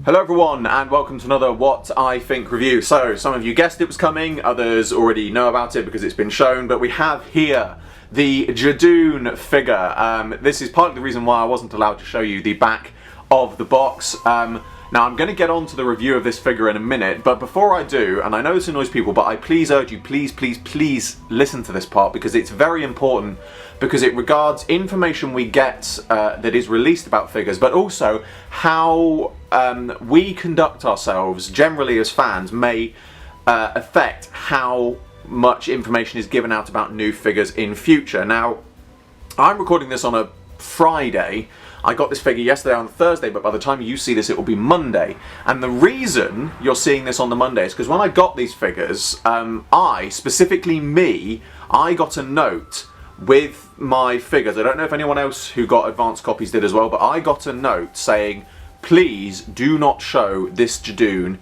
Hello everyone and welcome to another What I Think review. So some of you guessed it was coming, others already know about it because it's been shown, but we have here the Judoon figure. This is partly the reason why I wasn't allowed to show you the back of the box. Now I'm going to get on to the review of this figure in a minute, but before I do, and I know this annoys people, but I please urge you, please listen to this part because it's very important, because it regards information we get that is released about figures, but also how we conduct ourselves generally as fans may affect how much information is given out about new figures in future. Now, I'm recording this on a Friday. I got this figure yesterday on Thursday, but by the time you see this it will be Monday. And the reason you're seeing this on the Monday is because when I got these figures, specifically me, I got a note with my figures. I don't know if anyone else who got advanced copies did as well, but I got a note saying, please do not show this Judoon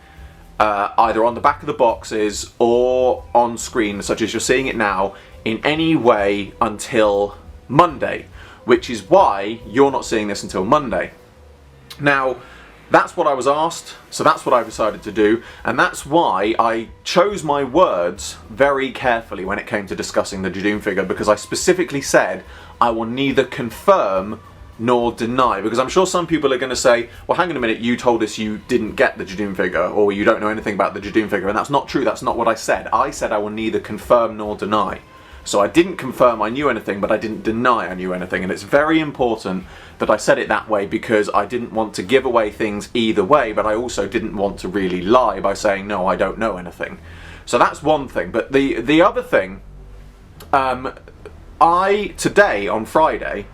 either on the back of the boxes or on screen, such as you're seeing it now, in any way until Monday, which is why you're not seeing this until Monday. Now, that's what I was asked, so that's what I decided to do, and that's why I chose my words very carefully when it came to discussing the Judoon figure, because I specifically said I will neither confirm nor deny, because I'm sure some people are going to say, well, hang on a minute, you told us you didn't get the Judoon figure, or you don't know anything about the Judoon figure, and that's not true. That's not what I said. I said I will neither confirm nor deny. So I didn't confirm I knew anything, but I didn't deny I knew anything, and it's very important that I said it that way because I didn't want to give away things either way, but I also didn't want to really lie by saying, no, I don't know anything. So that's one thing. But the other thing, today on Friday,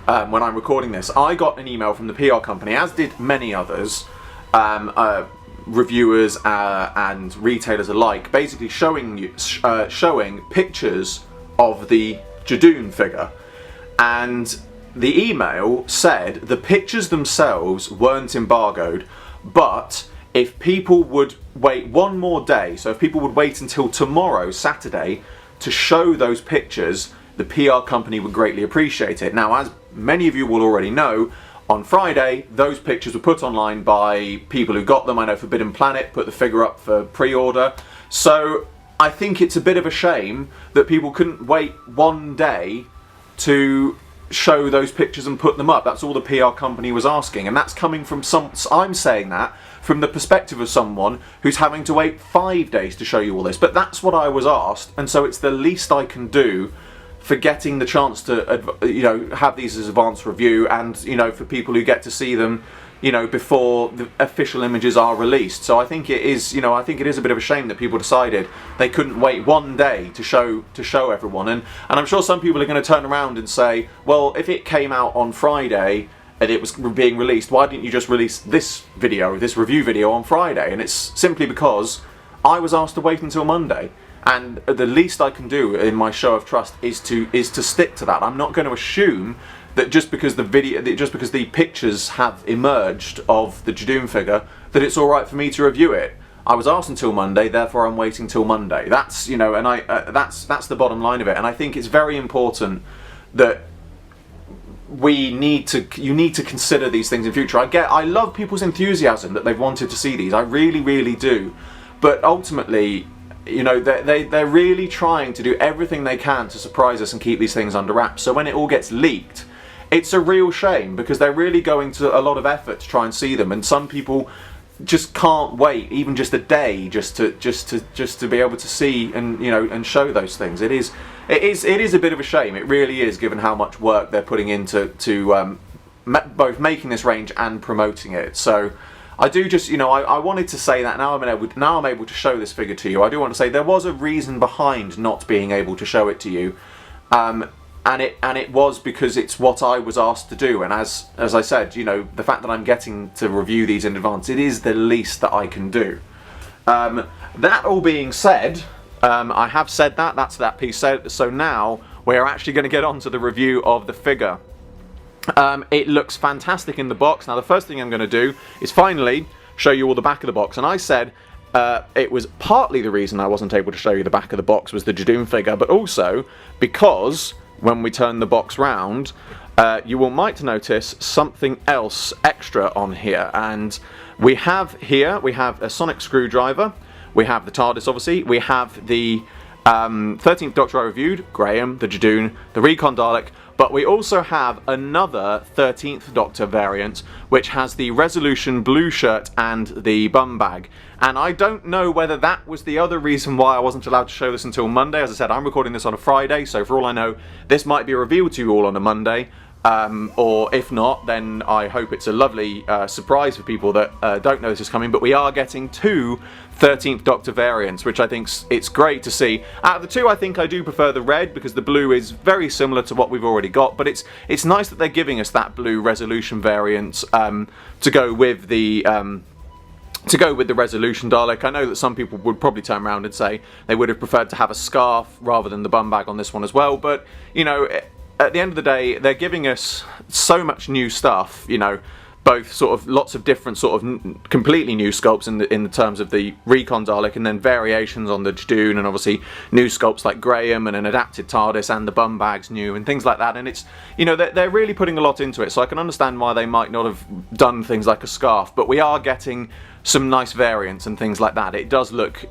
when I'm recording this, I got an email from the PR company, as did many others, reviewers and retailers alike, basically showing pictures of the Judoon figure. And the email said the pictures themselves weren't embargoed, but if people would wait one more day, so if people would wait until tomorrow, Saturday, to show those pictures, the PR company would greatly appreciate it. Now, as many of you will already know, on Friday, those pictures were put online by people who got them. I know Forbidden Planet put the figure up for pre-order. So I think it's a bit of a shame that people couldn't wait one day to show those pictures and put them up. That's all the PR company was asking. And that's coming from I'm saying that from the perspective of someone who's having to wait 5 days to show you all this. But that's what I was asked. And so it's the least I can do for getting the chance to, have these as advanced review, and for people who get to see them, before the official images are released. So I think it is, I think it is a bit of a shame that people decided they couldn't wait one day to show everyone. And I'm sure some people are going to turn around and say, well, if it came out on Friday and it was being released, why didn't you just release this review video on Friday? And it's simply because I was asked to wait until Monday. And the least I can do in my show of trust is to stick to that. I'm not going to assume that just because the pictures have emerged of the Judoon figure, that it's all right for me to review it. I was asked until Monday, therefore I'm waiting till Monday. That's and that's the bottom line of it. And I think it's very important that you need to consider these things in future. I love people's enthusiasm that they've wanted to see these. I really do. But ultimately, they're really trying to do everything they can to surprise us and keep these things under wraps. So when it all gets leaked, it's a real shame, because they're really going to a lot of effort to try and see them, and some people just can't wait even just a day just to be able to see and show those things. It is a bit of a shame. It really is, given how much work they're putting into both making this range and promoting it. So I do just, I wanted to say that now I'm able to show this figure to you. I do want to say there was a reason behind not being able to show it to you, and it was because it's what I was asked to do. And as I said, the fact that I'm getting to review these in advance, it is the least that I can do. That all being said, I have said that. That's that piece said. So now we're actually going to get on to the review of the figure. It looks fantastic in the box. Now the first thing I'm going to do is finally show you all the back of the box, and I said it was partly the reason I wasn't able to show you the back of the box was the Judoon figure, but also because when we turn the box round, you might notice something else extra on here, and we have a sonic screwdriver, we have the TARDIS obviously, we have the 13th Doctor I reviewed, Graham, the Judoon, the Recon Dalek, but we also have another 13th Doctor variant which has the resolution blue shirt and the bum bag. And I don't know whether that was the other reason why I wasn't allowed to show this until Monday. As I said, I'm recording this on a Friday, so for all I know, this might be revealed to you all on a Monday. Or if not, then I hope it's a lovely surprise for people that don't know this is coming. But we are getting two 13th Doctor variants, which I think it's great to see. Out of the two, I think I do prefer the red because the blue is very similar to what we've already got. But it's nice that they're giving us that blue resolution variant to go with the resolution Dalek. I know that some people would probably turn around and say they would have preferred to have a scarf rather than the bum bag on this one as well. But you know, at the end of the day, they're giving us so much new stuff, you know, both sort of lots of different sort of completely new sculpts in the terms of the Recon Dalek, and then variations on the Judoon, and obviously new sculpts like Graham and an adapted TARDIS, and the bum bags new and things like that. And it's, you know, they're really putting a lot into it, so I can understand why they might not have done things like a scarf, but we are getting some nice variants and things like that. It does look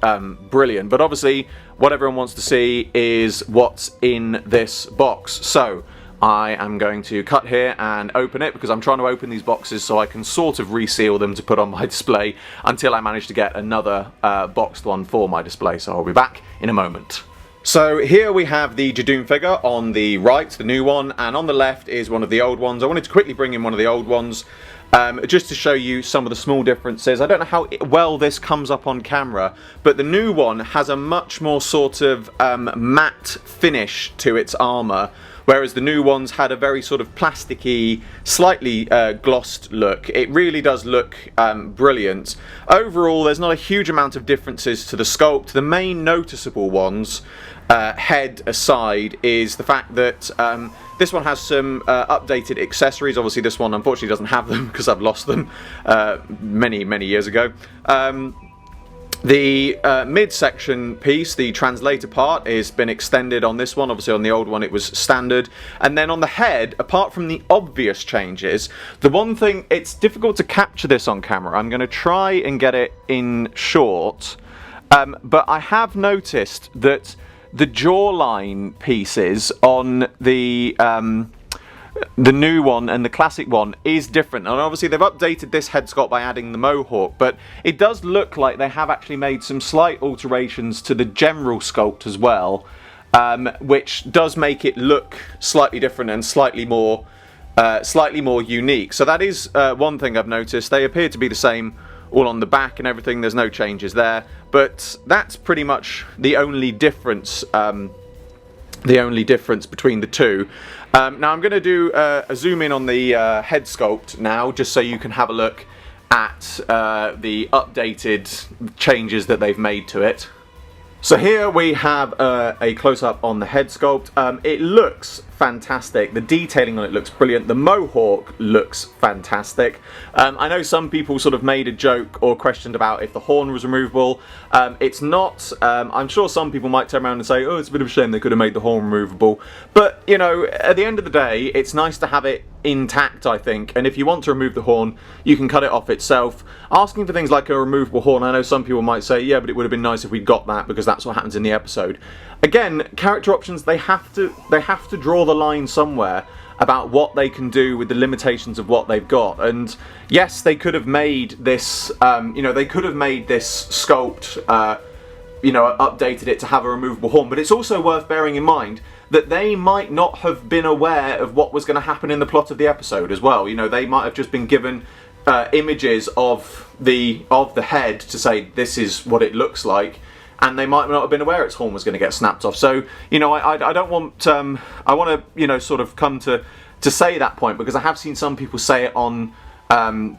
brilliant, but obviously what everyone wants to see is what's in this box. So I am going to cut here and open it because I'm trying to open these boxes so I can sort of reseal them to put on my display until I manage to get another boxed one for my display. So I'll be back in a moment. So here we have the Judoon figure on the right, the new one, and on the left is one of the old ones. I wanted to quickly bring in one of the old ones just to show you some of the small differences. I don't know how well this comes up on camera, but the new one has a much more sort of matte finish to its armour, whereas the new ones had a very sort of plasticky, slightly glossed look. It really does look brilliant. Overall, there's not a huge amount of differences to the sculpt. The main noticeable ones, head aside, is the fact that this one has some updated accessories. Obviously this one unfortunately doesn't have them because I've lost them many years ago. The midsection piece, the translator part, has been extended on this one. Obviously on the old one it was standard. And then on the head, apart from the obvious changes, the one thing, it's difficult to capture this on camera. I'm going to try and get it in short. But I have noticed that the jawline pieces on the new one and the classic one is different, and obviously they've updated this head sculpt by adding the mohawk, but it does look like they have actually made some slight alterations to the general sculpt as well, which does make it look slightly different and slightly more unique. So that is one thing I've noticed. They appear to be the same all on the back and everything. There's no changes there, but that's pretty much the only difference. Between the two. Now I'm going to do a zoom in on the head sculpt now, just so you can have a look at the updated changes that they've made to it. So here we have a close-up on the head sculpt. It looks fantastic. The detailing on it looks brilliant. The mohawk looks fantastic. I know some people sort of made a joke or questioned about if the horn was removable. It's not. I'm sure some people might turn around and say, oh, it's a bit of a shame they could have made the horn removable. But, you know, at the end of the day, it's nice to have it intact, I think, and if you want to remove the horn, you can cut it off itself. Asking for things like a removable horn, I know some people might say, yeah, but it would have been nice if we got that because that's what happens in the episode. Again, character options, they have to draw the line somewhere about what they can do with the limitations of what they've got. And yes, they could have made this, you know, they could have made this sculpt, you know, updated it to have a removable horn, but it's also worth bearing in mind that they might not have been aware of what was going to happen in the plot of the episode as well. You know, they might have just been given images of the head to say this is what it looks like, and they might not have been aware its horn was going to get snapped off. So, you know, I don't want, I want to, you know, sort of come to say that point, because I have seen some people say it on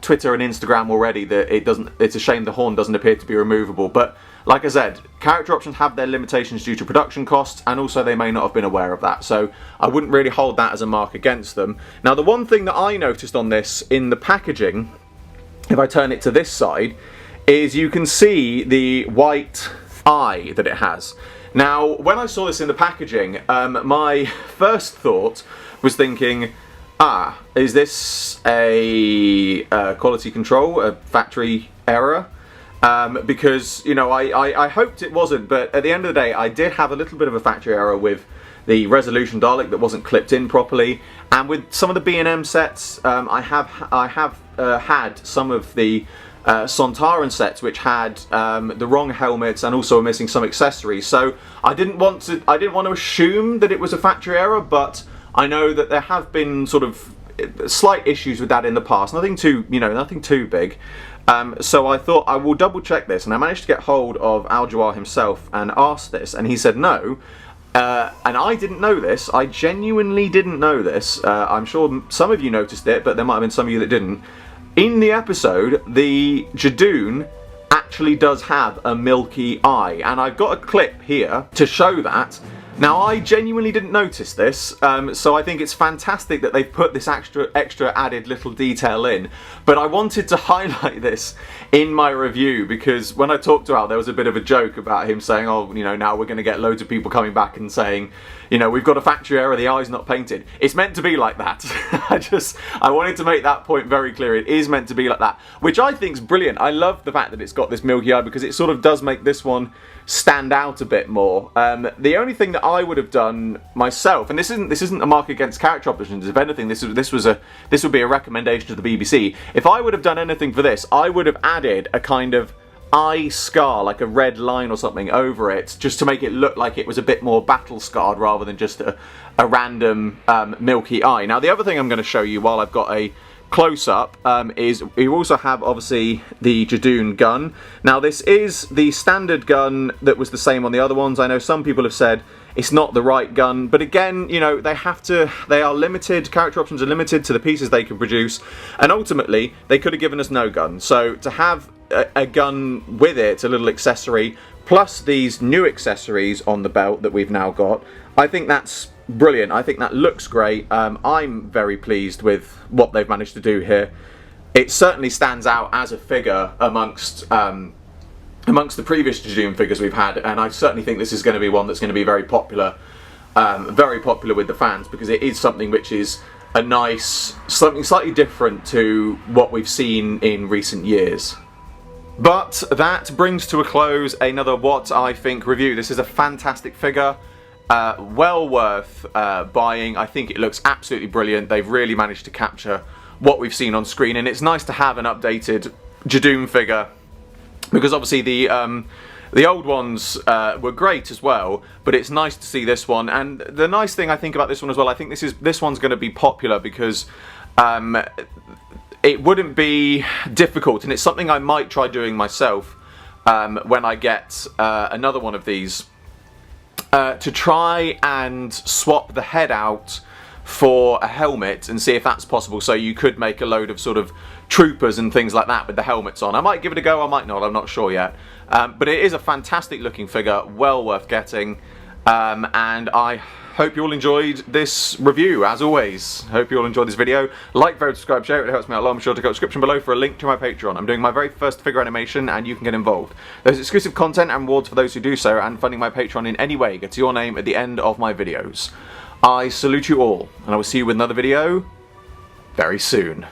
Twitter and Instagram already that it's a shame the horn doesn't appear to be removable. But like I said, character options have their limitations due to production costs, and also they may not have been aware of that, so I wouldn't really hold that as a mark against them. Now, the one thing that I noticed on this in the packaging, if I turn it to this side, is you can see the white eye that it has. Now, when I saw this in the packaging, my first thought was thinking, Is this a quality control, a factory error? Because, you know, I hoped it wasn't, but at the end of the day, I did have a little bit of a factory error with the resolution Dalek that wasn't clipped in properly, and with some of the B&M sets, I have had some of the Sontaran sets which had the wrong helmets and also missing some accessories. So I didn't want to assume that it was a factory error, but I know that there have been sort of slight issues with that in the past. Nothing too, you know, nothing too big. So I thought I will double check this, and I managed to get hold of Al Dewar himself and asked this, and he said no. And I didn't know this. I genuinely didn't know this. I'm sure some of you noticed it, but there might have been some of you that didn't. In the episode, the Judoon actually does have a milky eye, and I've got a clip here to show that. Now, I genuinely didn't notice this, so I think it's fantastic that they've put this extra added little detail in. But I wanted to highlight this in my review, because when I talked to Al, there was a bit of a joke about him saying, oh, you know, now we're going to get loads of people coming back and saying, you know, we've got a factory error, the eye's not painted. It's meant to be like that. I wanted to make that point very clear. It is meant to be like that, which I think is brilliant. I love the fact that it's got this milky eye, because it sort of does make this one stand out a bit more. The only thing that I would have done myself, and this isn't a mark against character options. If anything, this would be a recommendation to the BBC. If I would have done anything for this, I would have added a kind of eye scar, like a red line or something over it, just to make it look like it was a bit more battle scarred rather than just a random milky eye. Now, the other thing I'm going to show you while I've got a close-up is we also have obviously the Judoon gun. Now, this is the standard gun that was the same on the other ones. I know some people have said it's not the right gun, but again, you know, they are limited. Character options are limited to the pieces they can produce, and ultimately they could have given us no gun. So to have a gun with it, a little accessory, plus these new accessories on the belt that we've now got, I think that's brilliant. I think that looks great. I'm very pleased with what they've managed to do here. It certainly stands out as a figure amongst the previous Judoon figures we've had, and I certainly think this is going to be one that's going to be very popular with the fans, because it is something which is a nice, something slightly different to what we've seen in recent years. But that brings to a close another What I Think review. This is a fantastic figure. Well worth buying. I think it looks absolutely brilliant. They've really managed to capture what we've seen on screen, and it's nice to have an updated Judoon figure, because obviously the old ones were great as well, but it's nice to see this one. And the nice thing I think about this one as well, I think this one's going to be popular because it wouldn't be difficult, and it's something I might try doing myself when I get another one of these. To try and swap the head out for a helmet and see if that's possible. So you could make a load of sort of troopers and things like that with the helmets on. I might give it a go, I might not, I'm not sure yet. But it is a fantastic looking figure, well worth getting. And I hope you all enjoyed this review, as always. Hope you all enjoyed this video. Like, vote, subscribe, share, it helps me out a lot. I'm sure to go to the description below for a link to my Patreon. I'm doing my very first figure animation, and you can get involved. There's exclusive content and rewards for those who do so, and funding my Patreon in any way gets your name at the end of my videos. I salute you all, and I will see you with another video very soon.